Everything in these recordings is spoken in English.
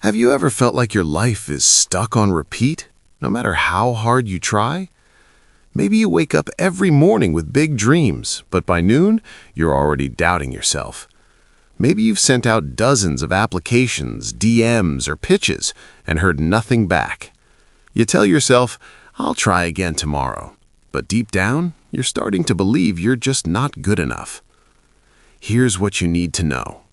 Have you ever felt like your life is stuck on repeat, no matter how hard you try? Maybe you wake up every morning with big dreams, but by noon, you're already doubting yourself. Maybe you've sent out dozens of applications, DMs, or pitches and heard nothing back. You tell yourself, I'll try again tomorrow. But deep down, you're starting to believe you're just not good enough. Here's what you need to know.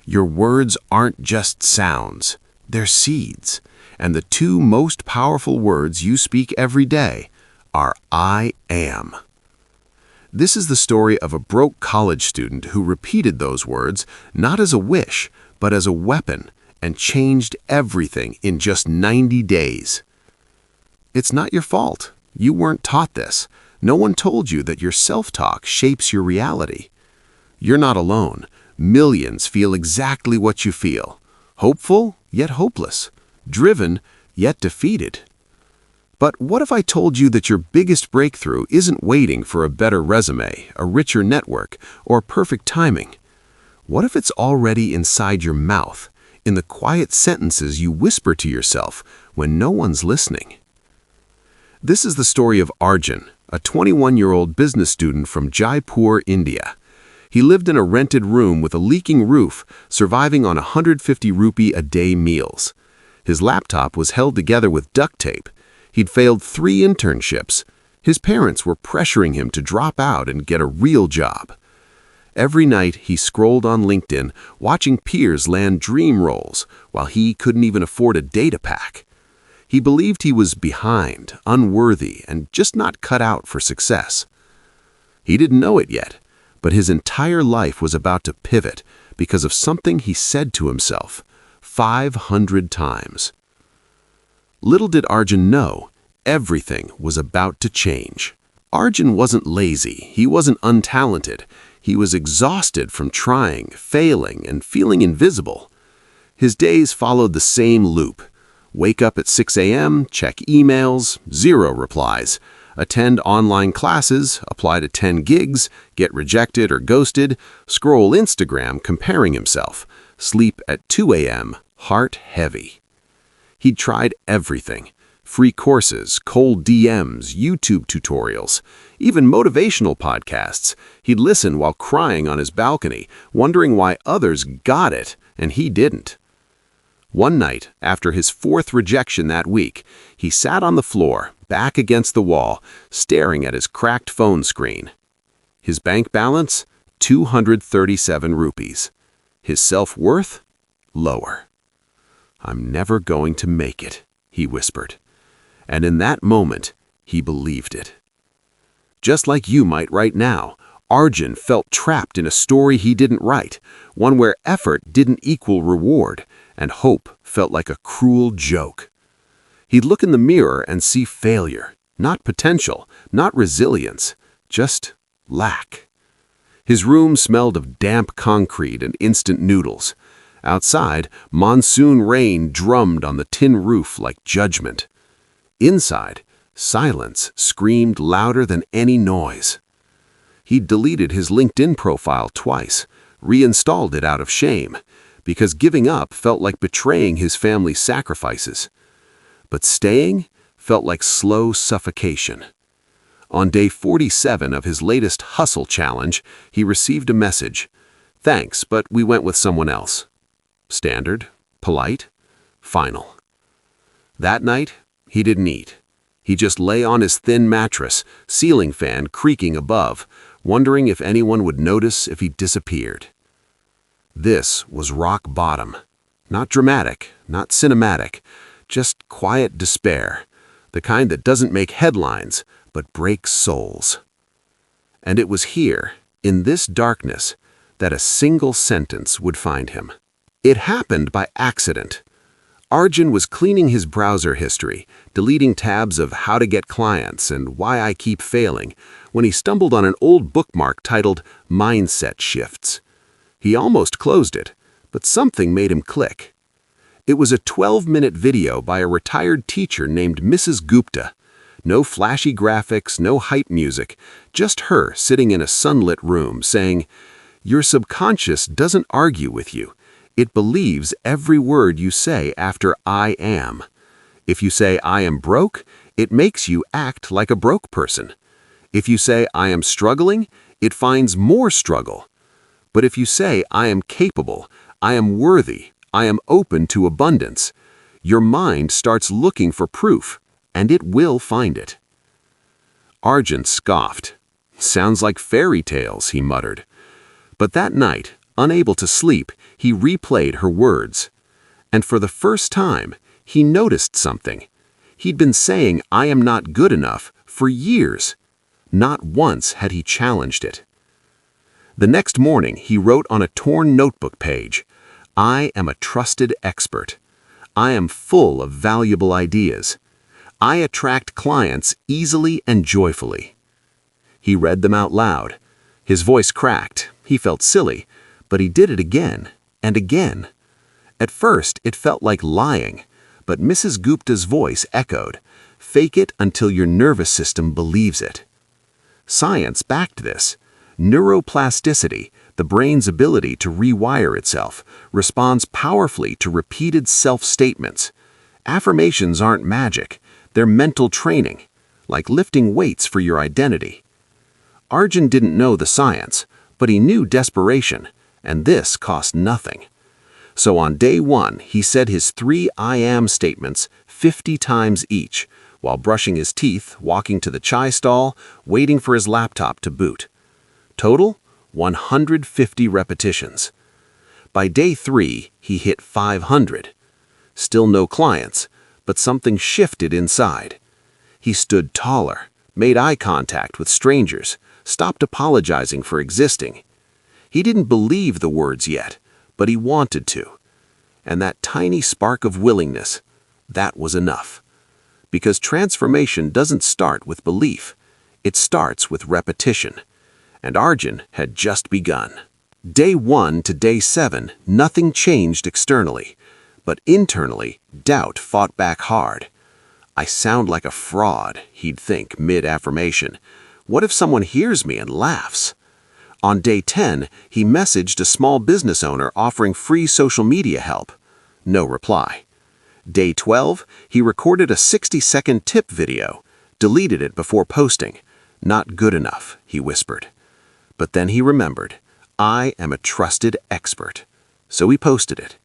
Your words aren't just sounds, they're seeds. And the two most powerful words you speak every day are I am. This is the story of a broke college student who repeated those words not as a wish, but as a weapon, and changed everything in just 90 days. It's not your fault. You weren't taught this. No one told you that your self-talk shapes your reality. You're not alone. Millions feel exactly what you feel. Hopeful, yet hopeless. Driven, yet defeated. But what if I told you that your biggest breakthrough isn't waiting for a better resume, a richer network, or perfect timing? What if it's already inside your mouth, in the quiet sentences you whisper to yourself when no one's listening? This is the story of Arjun, a 21-year-old business student from Jaipur, India. He lived in a rented room with a leaking roof, surviving on 150 rupee a day meals. His laptop was held together with duct tape. He'd failed 3 internships. His parents were pressuring him to drop out and get a real job. Every night, he scrolled on LinkedIn, watching peers land dream roles, while he couldn't even afford a data pack. He believed he was behind, unworthy, and just not cut out for success. He didn't know it yet, but his entire life was about to pivot because of something he said to himself 500 times. Little did Arjun know, everything was about to change. Arjun wasn't lazy, he wasn't untalented. He was exhausted from trying, failing, and feeling invisible. His days followed the same loop. Wake up at 6 a.m., check emails, 0 replies. Attend online classes, apply to 10 gigs, get rejected or ghosted, scroll Instagram comparing himself, sleep at 2 a.m., heart heavy. He'd tried everything. Free courses, cold DMs, YouTube tutorials, even motivational podcasts. He'd listen while crying on his balcony, wondering why others got it and he didn't. One night, after his 4th rejection that week, he sat on the floor, back against the wall, staring at his cracked phone screen. His bank balance? 237 rupees. His self-worth? Lower. I'm never going to make it, he whispered. And in that moment, he believed it. Just like you might right now, Arjun felt trapped in a story he didn't write, one where effort didn't equal reward, and hope felt like a cruel joke. He'd look in the mirror and see failure, not potential, not resilience, just lack. His room smelled of damp concrete and instant noodles. Outside, monsoon rain drummed on the tin roof like judgment. Inside, silence screamed louder than any noise. He'd deleted his LinkedIn profile twice, reinstalled it out of shame, because giving up felt like betraying his family's sacrifices. But staying felt like slow suffocation. On day 47 of his latest hustle challenge, he received a message. Thanks, but we went with someone else. Standard, polite, final. That night, he didn't eat. He just lay on his thin mattress, ceiling fan creaking above, wondering if anyone would notice if he disappeared. This was rock bottom. Not dramatic, not cinematic, just quiet despair, the kind that doesn't make headlines, but breaks souls. And it was here, in this darkness, that a single sentence would find him. It happened by accident. Arjun was cleaning his browser history, deleting tabs of how to get clients and why I keep failing, when he stumbled on an old bookmark titled Mindset Shifts. He almost closed it, but something made him click. It was a 12-minute video by a retired teacher named Mrs. Gupta. No flashy graphics, no hype music, just her sitting in a sunlit room saying, "Your subconscious doesn't argue with you. It believes every word you say after I am. If you say I am broke, it makes you act like a broke person. If you say I am struggling, it finds more struggle. But if you say I am capable, I am worthy, I am open to abundance, your mind starts looking for proof, and it will find it. Arjun scoffed. Sounds like fairy tales, he muttered. But that night, unable to sleep, he replayed her words. And for the first time, he noticed something. He'd been saying I am not good enough for years. Not once had he challenged it. The next morning, he wrote on a torn notebook page, I am a trusted expert. I am full of valuable ideas. I attract clients easily and joyfully. He read them out loud. His voice cracked. He felt silly, but he did it again and again. At first, it felt like lying, but Mrs. Gupta's voice echoed, fake it until your nervous system believes it. Science backed this. Neuroplasticity, the brain's ability to rewire itself, responds powerfully to repeated self-statements. Affirmations aren't magic, they're mental training, like lifting weights for your identity. Arjun didn't know the science, but he knew desperation, and this cost nothing. So on day one, he said his 3 I am statements 50 times each, while brushing his teeth, walking to the chai stall, waiting for his laptop to boot. Total, 150 repetitions. By day 3, he hit 500. Still no clients, but something shifted inside. He stood taller, made eye contact with strangers, stopped apologizing for existing. He didn't believe the words yet, but he wanted to. And that tiny spark of willingness, that was enough. Because transformation doesn't start with belief, it starts with repetition. And Arjun had just begun. Day 1 to day 7, nothing changed externally, but internally, doubt fought back hard. I sound like a fraud, he'd think mid-affirmation. What if someone hears me and laughs? On day 10, he messaged a small business owner offering free social media help. No reply. Day 12, he recorded a 60-second tip video, deleted it before posting. Not good enough, he whispered. But then he remembered, I am a trusted expert. So he posted it.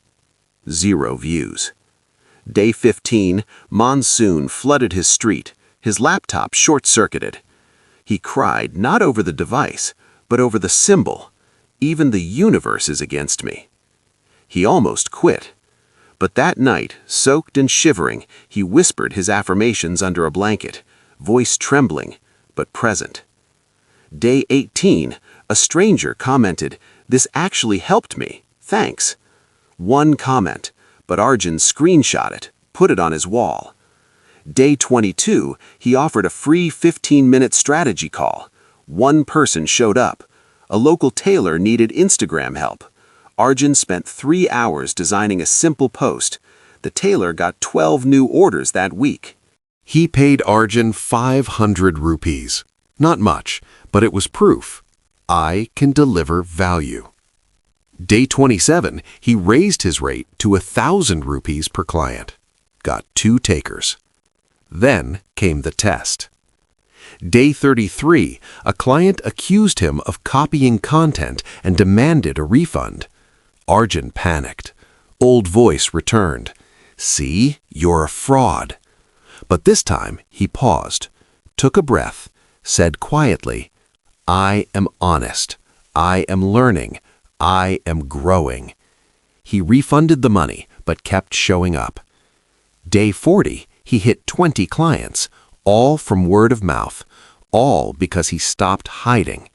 0 views. Day 15, monsoon flooded his street. His laptop short-circuited. He cried not over the device, but over the symbol. Even the universe is against me. He almost quit. But that night, soaked and shivering, he whispered his affirmations under a blanket, voice trembling, but present. Day 18, a stranger commented, "This actually helped me, thanks." One comment, but Arjun screenshot it, put it on his wall. Day 22, he offered a free 15-minute strategy call. One person showed up. A local tailor needed Instagram help. Arjun spent 3 hours designing a simple post. The tailor got 12 new orders that week. He paid Arjun 500 rupees. Not much, but it was proof. I can deliver value. Day 27, he raised his rate to 1,000 rupees per client. Got 2 takers. Then came the test. Day 33, a client accused him of copying content and demanded a refund. Arjun panicked. Old voice returned. See, you're a fraud. But this time, he paused, took a breath, said quietly, I am honest. I am learning. I am growing. He refunded the money, but kept showing up. Day 40, he hit 20 clients, all from word of mouth, all because he stopped hiding.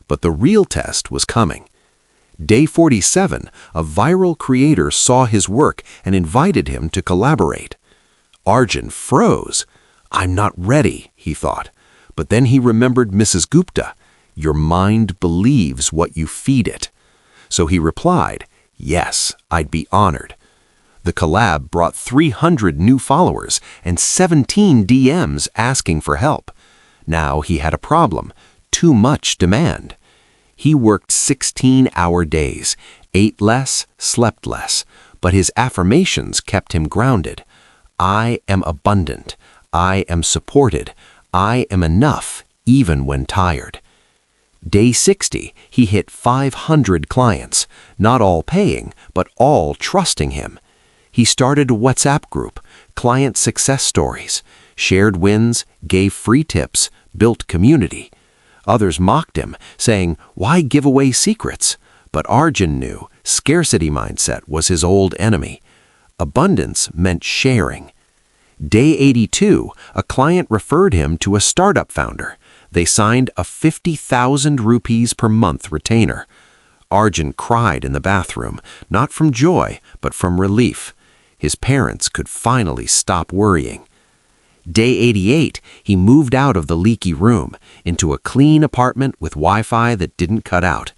But the real test was coming. Day 47, a viral creator saw his work and invited him to collaborate. Arjun froze. I'm not ready, he thought. But then he remembered Mrs. Gupta. Your mind believes what you feed it. So he replied, yes, I'd be honored. The collab brought 300 new followers and 17 DMs asking for help. Now he had a problem, too much demand. He worked 16-hour days, ate less, slept less, but his affirmations kept him grounded. I am abundant. I am supported. I am enough, even when tired. Day 60, he hit 500 clients, not all paying, but all trusting him. He started a WhatsApp group, client success stories, shared wins, gave free tips, built community. Others mocked him, saying, "Why give away secrets?" But Arjun knew scarcity mindset was his old enemy. Abundance meant sharing. Day 82, a client referred him to a startup founder. They signed a 50,000 rupees per month retainer. Arjun cried in the bathroom, not from joy, but from relief. His parents could finally stop worrying. Day 88, he moved out of the leaky room into a clean apartment with Wi-Fi that didn't cut out.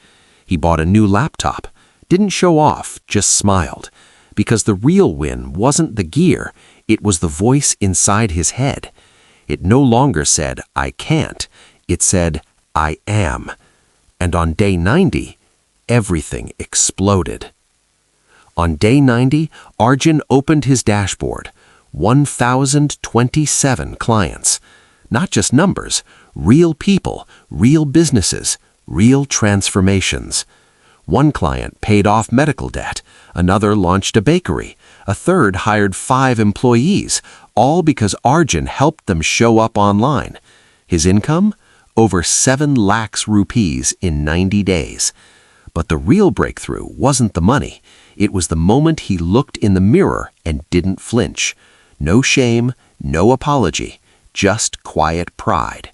He bought a new laptop, didn't show off, just smiled. Because the real win wasn't the gear, it was the voice inside his head. It no longer said, "I can't." It said, "I am." And on day 90, everything exploded. On day 90, Arjun opened his dashboard. 1,027 clients. Not just numbers, real people, real businesses, real transformations. One client paid off medical debt, another launched a bakery, a third hired 5 employees, all because Arjun helped them show up online. His income? Over 7 lakhs rupees in 90 days. But the real breakthrough wasn't the money. It was the moment he looked in the mirror and didn't flinch. No shame, no apology, just quiet pride.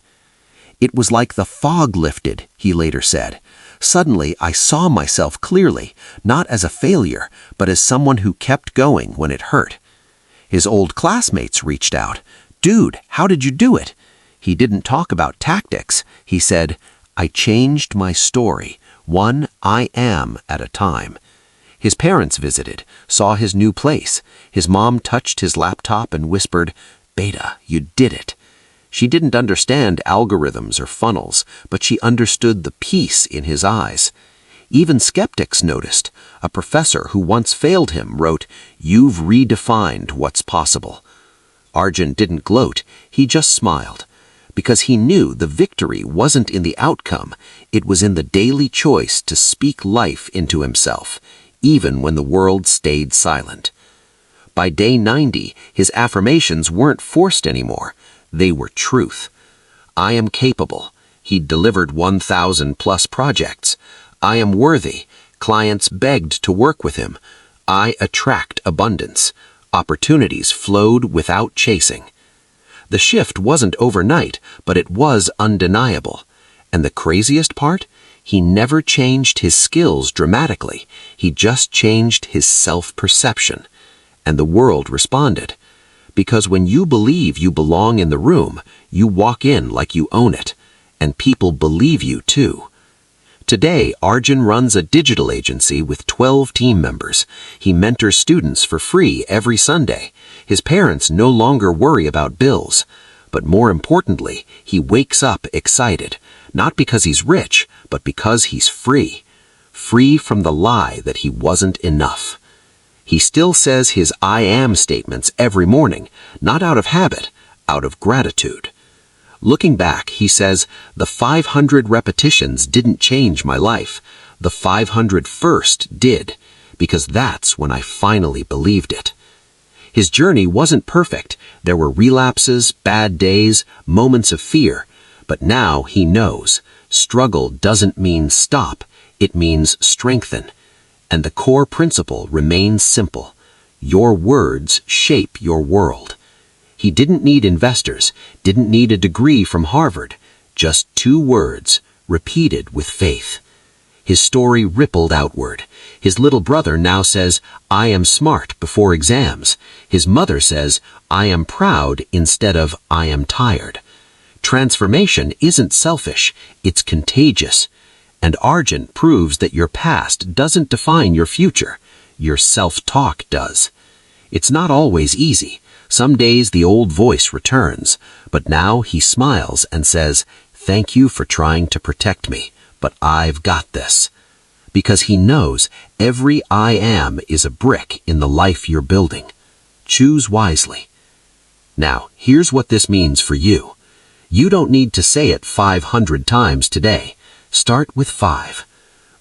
It was like the fog lifted, he later said. Suddenly, I saw myself clearly, not as a failure, but as someone who kept going when it hurt. His old classmates reached out. "Dude, how did you do it?" He didn't talk about tactics. He said, "I changed my story, one I am at a time." His parents visited, saw his new place. His mom touched his laptop and whispered, "Beta, you did it." She didn't understand algorithms or funnels, but she understood the peace in his eyes. Even skeptics noticed. A professor who once failed him wrote, "You've redefined what's possible." Arjun didn't gloat, he just smiled. Because he knew the victory wasn't in the outcome, it was in the daily choice to speak life into himself, even when the world stayed silent. By day 90, his affirmations weren't forced anymore. They were truth. I am capable. He'd delivered 1,000+ projects. I am worthy. Clients begged to work with him. I attract abundance. Opportunities flowed without chasing. The shift wasn't overnight, but it was undeniable. And the craziest part? He never changed his skills dramatically. He just changed his self-perception. And the world responded. Because when you believe you belong in the room, you walk in like you own it. And people believe you too. Today, Arjun runs a digital agency with 12 team members. He mentors students for free every Sunday. His parents no longer worry about bills. But more importantly, he wakes up excited. Not because he's rich, but because he's free. Free from the lie that he wasn't enough. He still says his I am statements every morning, not out of habit, out of gratitude. Looking back, he says, the 500 repetitions didn't change my life. The 500 first did, because that's when I finally believed it. His journey wasn't perfect. There were relapses, bad days, moments of fear. But now he knows. Struggle doesn't mean stop. It means strengthen. And the core principle remains simple. Your words shape your world. He didn't need investors, didn't need a degree from Harvard. Just 2 words, repeated with faith. His story rippled outward. His little brother now says, I am smart before exams. His mother says, I am proud instead of I am tired. Transformation isn't selfish, it's contagious. And Arjun proves that your past doesn't define your future. Your self-talk does. It's not always easy. Some days the old voice returns, but now he smiles and says, thank you for trying to protect me, but I've got this. because he knows every I am is a brick in the life you're building. Choose wisely. Now, here's what this means for you. You don't need to say it 500 times today. Start with 5.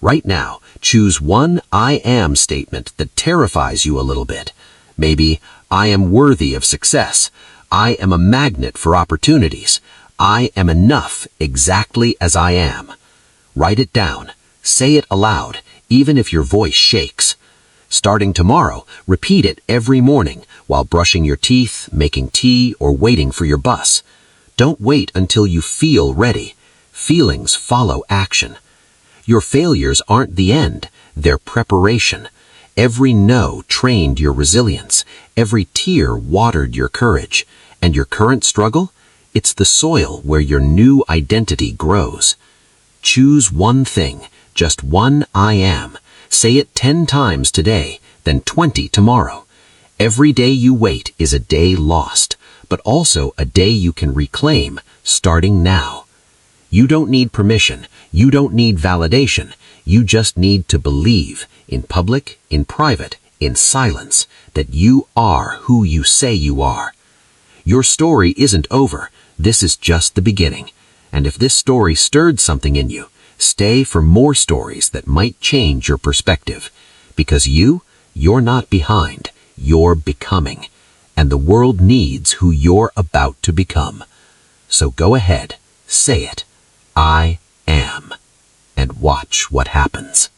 Right now, choose one I am statement that terrifies you a little bit. Maybe, I am worthy of success. I am a magnet for opportunities. I am enough exactly as I am. Write it down. Say it aloud, even if your voice shakes. Starting tomorrow, repeat it every morning while brushing your teeth, making tea, or waiting for your bus. Don't wait until you feel ready. Feelings follow action. Your failures aren't the end, they're preparation. Every no trained your resilience. Every tear watered your courage. And your current struggle? It's the soil where your new identity grows. Choose one thing, just one I am. Say it 10 times today, then 20 tomorrow. Every day you wait is a day lost, but also a day you can reclaim, starting now. You don't need permission. You don't need validation. You just need to believe, in public, in private, in silence, that you are who you say you are. Your story isn't over. This is just the beginning. And if this story stirred something in you, stay for more stories that might change your perspective. Because you're not behind. You're becoming. And the world needs who you're about to become. So go ahead, say it. I am. And watch what happens.